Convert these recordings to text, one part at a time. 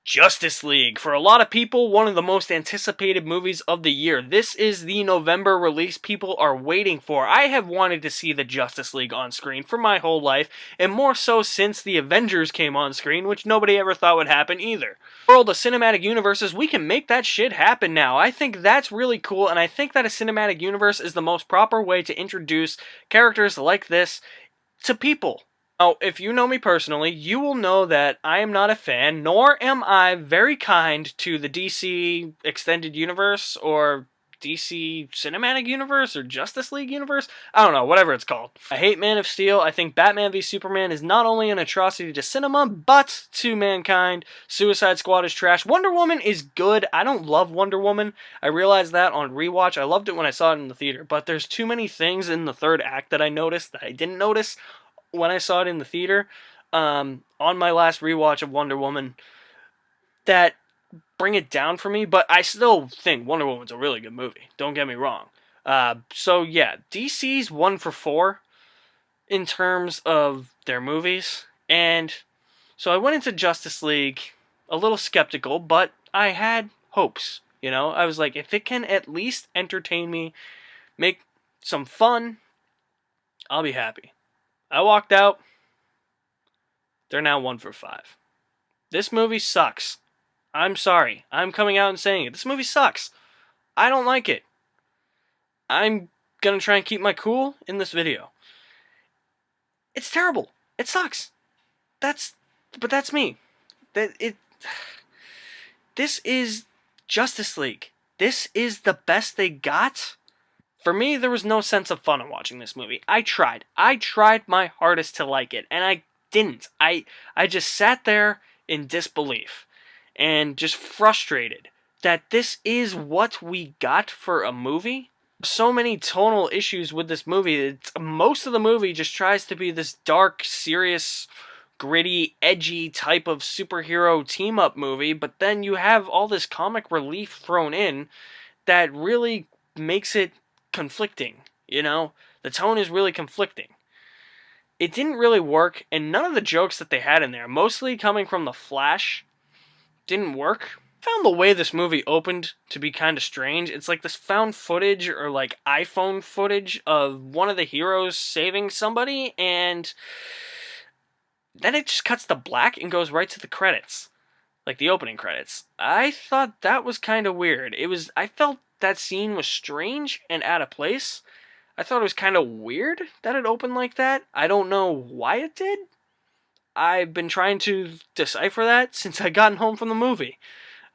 Justice League. For a lot of people, one of the most anticipated movies of the year. This is the November release people are waiting for. I have wanted to see the Justice League on screen for my whole life, and more so since the Avengers came on screen, which nobody ever thought would happen either. World of cinematic universes, we can make that shit happen now. I think that's really cool, and I think that a cinematic universe is the most proper way to introduce characters like this to people. Now, if you know me personally, you will know that I am not a fan, nor am I very kind to the DC Extended Universe, or DC Cinematic Universe, or Justice League Universe. I don't know, whatever it's called. I hate Man of Steel. I think Batman v Superman is not only an atrocity to cinema, but to mankind. Suicide Squad is trash. Wonder Woman is good. I don't love Wonder Woman. I realized that on rewatch. I loved it when I saw it in the theater, but there's too many things in the third act that I noticed that I didn't notice when I saw it in the theater, on my last rewatch of Wonder Woman, that bring it down for me, but I still think Wonder Woman's a really good movie. Don't get me wrong. So yeah, DC's 1 for 4 in terms of their movies, and so I went into Justice League a little skeptical, but I had hopes. You know, I was like, if it can at least entertain me, make some fun, I'll be happy. I walked out. They're now 1 for 5. This movie sucks. I'm sorry. I'm coming out and saying it. This movie sucks. I don't like it. I'm gonna try and keep my cool in this video. It's terrible. It sucks. But that's me. This is Justice League. This is the best they got. For me, there was no sense of fun in watching this movie. I tried my hardest to like it, and I didn't. I just sat there in disbelief and just frustrated that this is what we got for a movie. So many tonal issues with this movie. Most of the movie just tries to be this dark, serious, gritty, edgy type of superhero team-up movie, but then you have all this comic relief thrown in that really makes it conflicting, you know? The tone is really conflicting. It didn't really work, and none of the jokes that they had in there, mostly coming from The Flash, didn't work. I found the way this movie opened to be kind of strange. It's like this found footage, or like iPhone footage, of one of the heroes saving somebody, and then it just cuts to black and goes right to the credits. Like the opening credits. I thought that was kind of weird. I felt that scene was strange and out of place. I thought it was kind of weird that it opened like that. I don't know why it did. I've been trying to decipher that since I gotten home from the movie.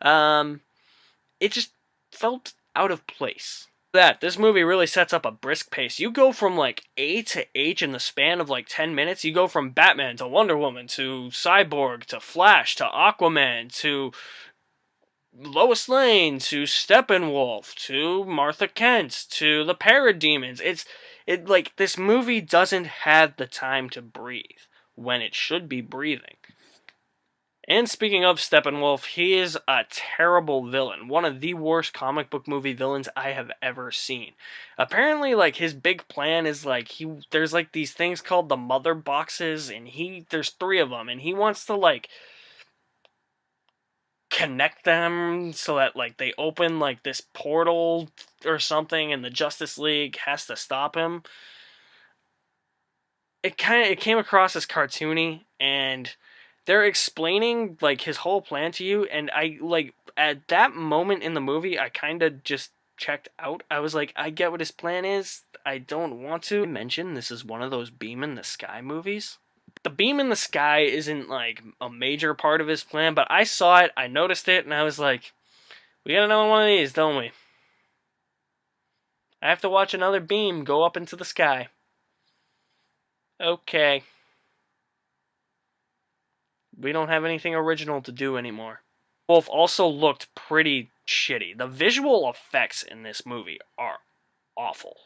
It just felt out of place. This movie really sets up a brisk pace. You go from like A to H in the span of like 10 minutes. You go from Batman to Wonder Woman to Cyborg to Flash to Aquaman to Lois Lane to Steppenwolf to Martha Kent to the Parademons. This movie doesn't have the time to breathe when it should be breathing. And speaking of Steppenwolf, he is a terrible villain. One of the worst comic book movie villains I have ever seen. Apparently, like, his big plan is, like, there's, like, these things called the Mother Boxes, and there's 3 of them, and he wants to, like, connect them so that, like, they open, like, this portal or something, and the Justice League has to stop him. It came across as cartoony, and they're explaining, like, his whole plan to you, and at that moment in the movie, I kind of just checked out. I was like, I get what his plan is. I don't want to mention this is one of those Beam in the Sky movies. The beam in the sky isn't, like, a major part of his plan, but I saw it, I noticed it, and I was like, we got another one of these, don't we? I have to watch another beam go up into the sky. Okay. We don't have anything original to do anymore. Wolf also looked pretty shitty. The visual effects in this movie are awful.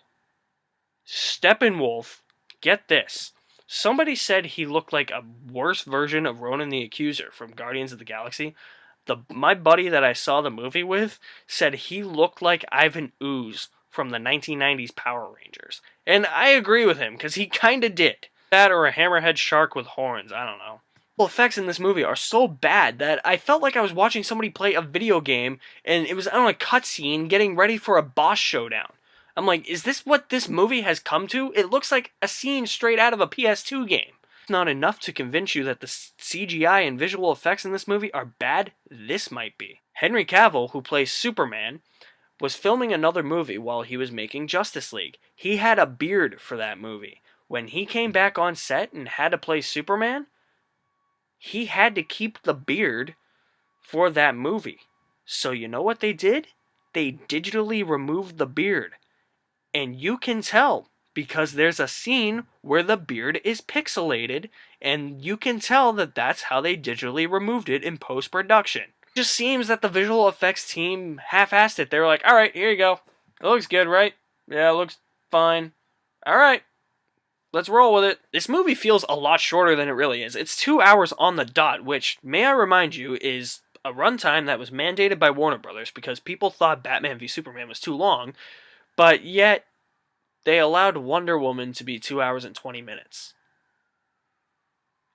Steppenwolf, get this. Somebody said he looked like a worse version of Ronan the Accuser from Guardians of the Galaxy. My buddy that I saw the movie with said he looked like Ivan Ooze from the 1990s Power Rangers. And I agree with him, because he kinda did. That or a hammerhead shark with horns, I don't know. The effects in this movie are so bad that I felt like I was watching somebody play a video game and it was on a cutscene getting ready for a boss showdown. I'm like, is this what this movie has come to? It looks like a scene straight out of a PS2 game. Not enough to convince you that the CGI and visual effects in this movie are bad? This might be. Henry Cavill, who plays Superman, was filming another movie while he was making Justice League. He had a beard for that movie. When he came back on set and had to play Superman, he had to keep the beard for that movie. So you know what they did? They digitally removed the beard. And you can tell because there's a scene where the beard is pixelated, and you can tell that that's how they digitally removed it in post-production. It just seems that the visual effects team half-assed it. They were like, alright, here you go. It looks good, right? Yeah, it looks fine. Alright, let's roll with it. This movie feels a lot shorter than it really is. It's 2 hours on the dot, which, may I remind you, is a runtime that was mandated by Warner Brothers because people thought Batman v Superman was too long, but yet they allowed Wonder Woman to be 2 hours and 20 minutes.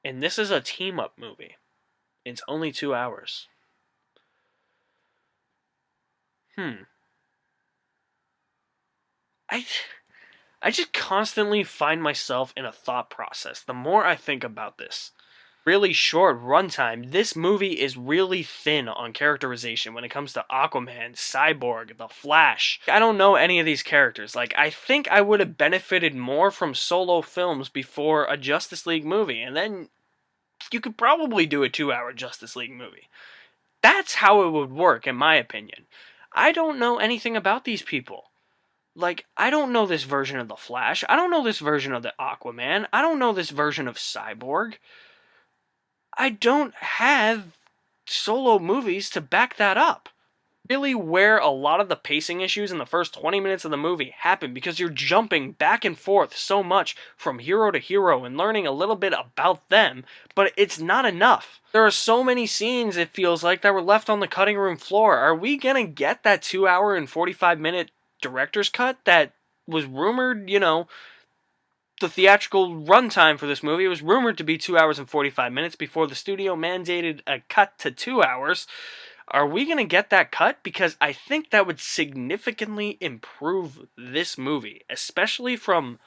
And this is a team-up movie. It's only 2 hours. I just constantly find myself in a thought process the more I think about this. Really short runtime, this movie is really thin on characterization when it comes to Aquaman, Cyborg, The Flash. I don't know any of these characters. Like, I think I would have benefited more from solo films before a Justice League movie, and then you could probably do a 2-hour Justice League movie. That's how it would work, in my opinion. I don't know anything about these people. Like, I don't know this version of The Flash. I don't know this version of the Aquaman. I don't know this version of Cyborg. I don't have solo movies to back that up. Really where a lot of the pacing issues in the first 20 minutes of the movie happen because you're jumping back and forth so much from hero to hero and learning a little bit about them, but it's not enough. There are so many scenes, it feels like, that were left on the cutting room floor. Are we gonna get that 2 hour and 45 minute director's cut that was rumored, the theatrical runtime for this movie was rumored to be 2 hours and 45 minutes before the studio mandated a cut to 2 hours. Are we going to get that cut? Because I think that would significantly improve this movie, especially from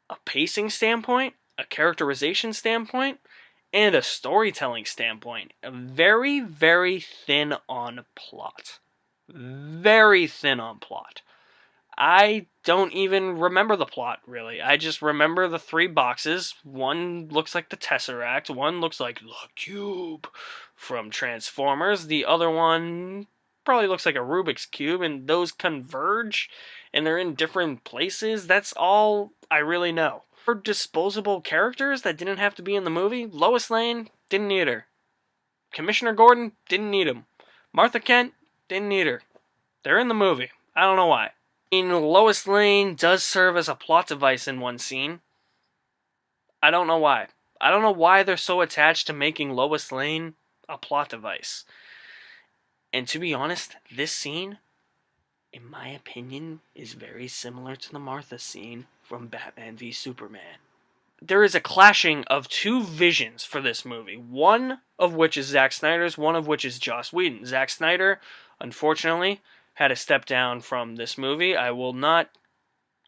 a pacing standpoint, a characterization standpoint, and a storytelling standpoint. Very, very thin on plot. Very thin on plot. I don't even remember the plot, really. I just remember the 3 boxes. One looks like the Tesseract. One looks like the Cube from Transformers. The other one probably looks like a Rubik's Cube, and those converge, and they're in different places. That's all I really know. For disposable characters that didn't have to be in the movie, Lois Lane, didn't need her. Commissioner Gordon, didn't need him. Martha Kent, didn't need her. They're in the movie. I don't know why. Lois Lane does serve as a plot device in one scene. I don't know why. I don't know why they're so attached to making Lois Lane a plot device. And to be honest, this scene, in my opinion, is very similar to the Martha scene from Batman v Superman. There is a clashing of 2 visions for this movie. One of which is Zack Snyder's, one of which is Joss Whedon. Zack Snyder, unfortunately, had to step down from this movie. I will not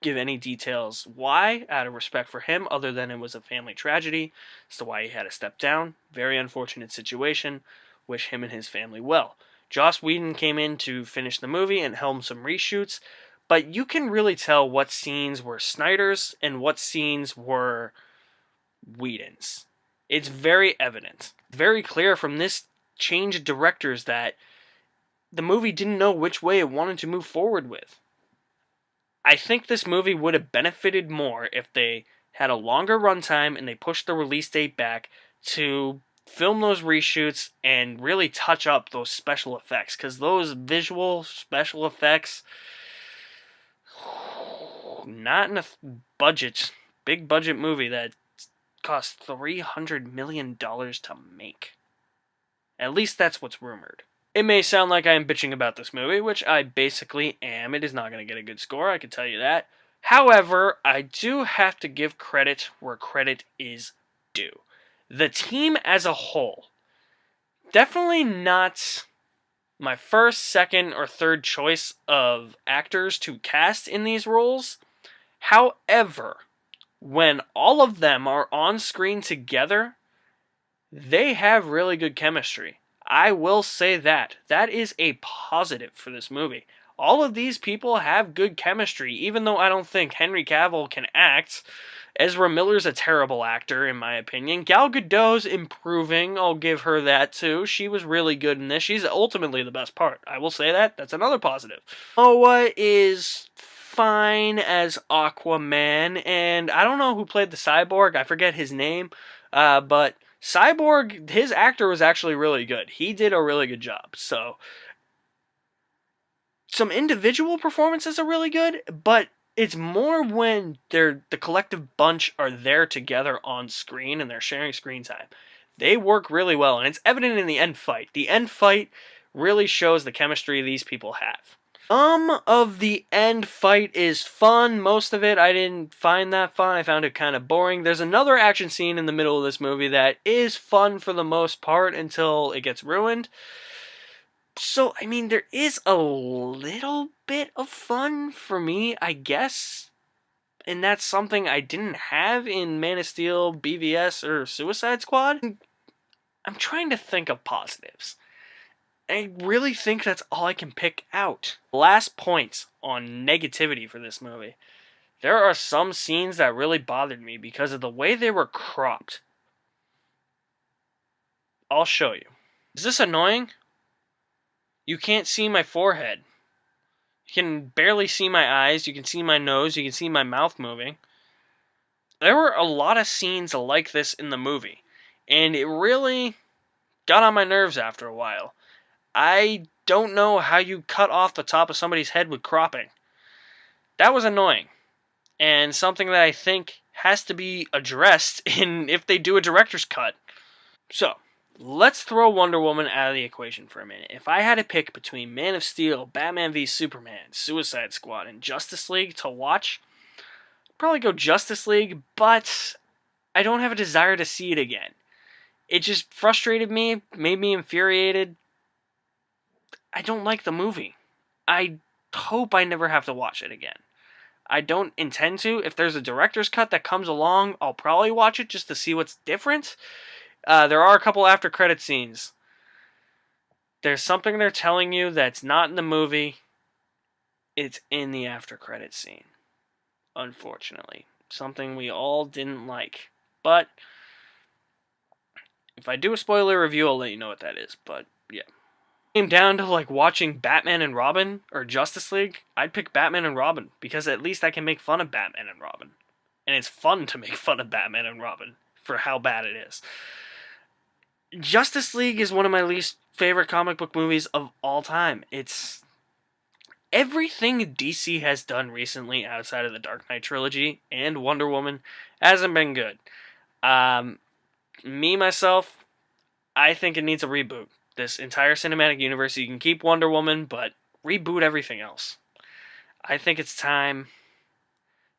give any details why, out of respect for him, other than it was a family tragedy as to why he had to step down. Very unfortunate situation. Wish him and his family well. Joss Whedon came in to finish the movie and helm some reshoots, but you can really tell what scenes were Snyder's and what scenes were Whedon's. It's very evident. Very clear from this change of directors that the movie didn't know which way it wanted to move forward with. I think this movie would have benefited more if they had a longer runtime and they pushed the release date back to film those reshoots and really touch up those special effects. Because those visual special effects, not in a big budget movie that cost $300 million to make. At least that's what's rumored. It may sound like I am bitching about this movie, which I basically am. It is not going to get a good score, I can tell you that. However, I do have to give credit where credit is due. The team as a whole, definitely not my first, second, or third choice of actors to cast in these roles. However, when all of them are on screen together, they have really good chemistry. I will say that. That is a positive for this movie. All of these people have good chemistry, even though I don't think Henry Cavill can act. Ezra Miller's a terrible actor, in my opinion. Gal Gadot's improving. I'll give her that, too. She was really good in this. She's ultimately the best part. I will say that. That's another positive. Noah is fine as Aquaman, and I don't know who played the cyborg. I forget his name, but Cyborg, his actor was actually really good. He did a really good job. So, some individual performances are really good, but it's more when the collective bunch are there together on screen and they're sharing screen time. They work really well, and it's evident in the end fight. The end fight really shows the chemistry these people have. Some of the end fight is fun. Most of it I didn't find that fun. I found it kind of boring. There's another action scene in the middle of this movie that is fun for the most part until it gets ruined. So, I mean, there is a little bit of fun for me, I guess. And that's something I didn't have in Man of Steel, BVS, or Suicide Squad. I'm trying to think of positives. I really think that's all I can pick out. Last points on negativity for this movie. There are some scenes that really bothered me because of the way they were cropped. I'll show you. Is this annoying? You can't see my forehead. You can barely see my eyes. You can see my nose. You can see my mouth moving. There were a lot of scenes like this in the movie, and it really got on my nerves after a while. I don't know how you cut off the top of somebody's head with cropping. That was annoying, and something that I think has to be addressed if they do a director's cut. So, let's throw Wonder Woman out of the equation for a minute. If I had to pick between Man of Steel, Batman v Superman, Suicide Squad, and Justice League to watch, I'd probably go Justice League, but I don't have a desire to see it again. It just frustrated me, made me infuriated. I don't like the movie. I hope I never have to watch it again. I don't intend to. If there's a director's cut that comes along, I'll probably watch it just to see what's different. There are a couple after credit scenes. There's something they're telling you that's not in the movie. It's in the after credit scene. Unfortunately. Something we all didn't like. But if I do a spoiler review, I'll let you know what that is. But yeah. Came down to like watching Batman and Robin or Justice League, I'd pick Batman and Robin because at least I can make fun of Batman and Robin. And it's fun to make fun of Batman and Robin for how bad it is. Justice League is one of my least favorite comic book movies of all time. It's everything DC has done recently outside of the Dark Knight trilogy and Wonder Woman hasn't been good. Myself, I think it needs a reboot. This entire cinematic universe, you can keep Wonder Woman, but reboot everything else. I think it's time.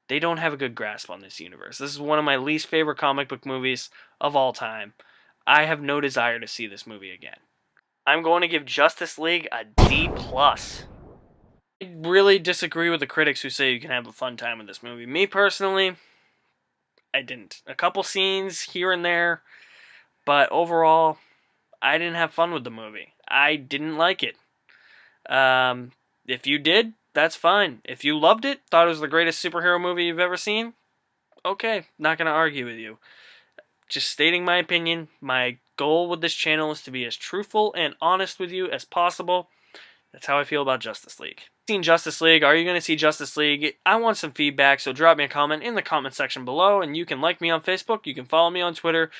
They don't have a good grasp on this universe. This is one of my least favorite comic book movies of all time. I have no desire to see this movie again. I'm going to give Justice League a D+. I really disagree with the critics who say you can have a fun time with this movie. Me personally, I didn't. A couple scenes here and there, but overall, I didn't have fun with the movie. I didn't like it. If you did, that's fine. If you loved it, thought it was the greatest superhero movie you've ever seen, okay, not going to argue with you. Just stating my opinion. My goal with this channel is to be as truthful and honest with you as possible. That's how I feel about Justice League. Seen Justice League? Are you going to see Justice League? I want some feedback, so drop me a comment in the comment section below, and you can like me on Facebook, you can follow me on Twitter,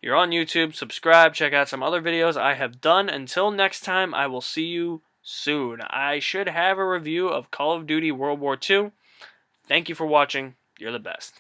you're on YouTube, subscribe, check out some other videos I have done. Until next time, I will see you soon. I should have a review of Call of Duty World War II. Thank you for watching. You're the best.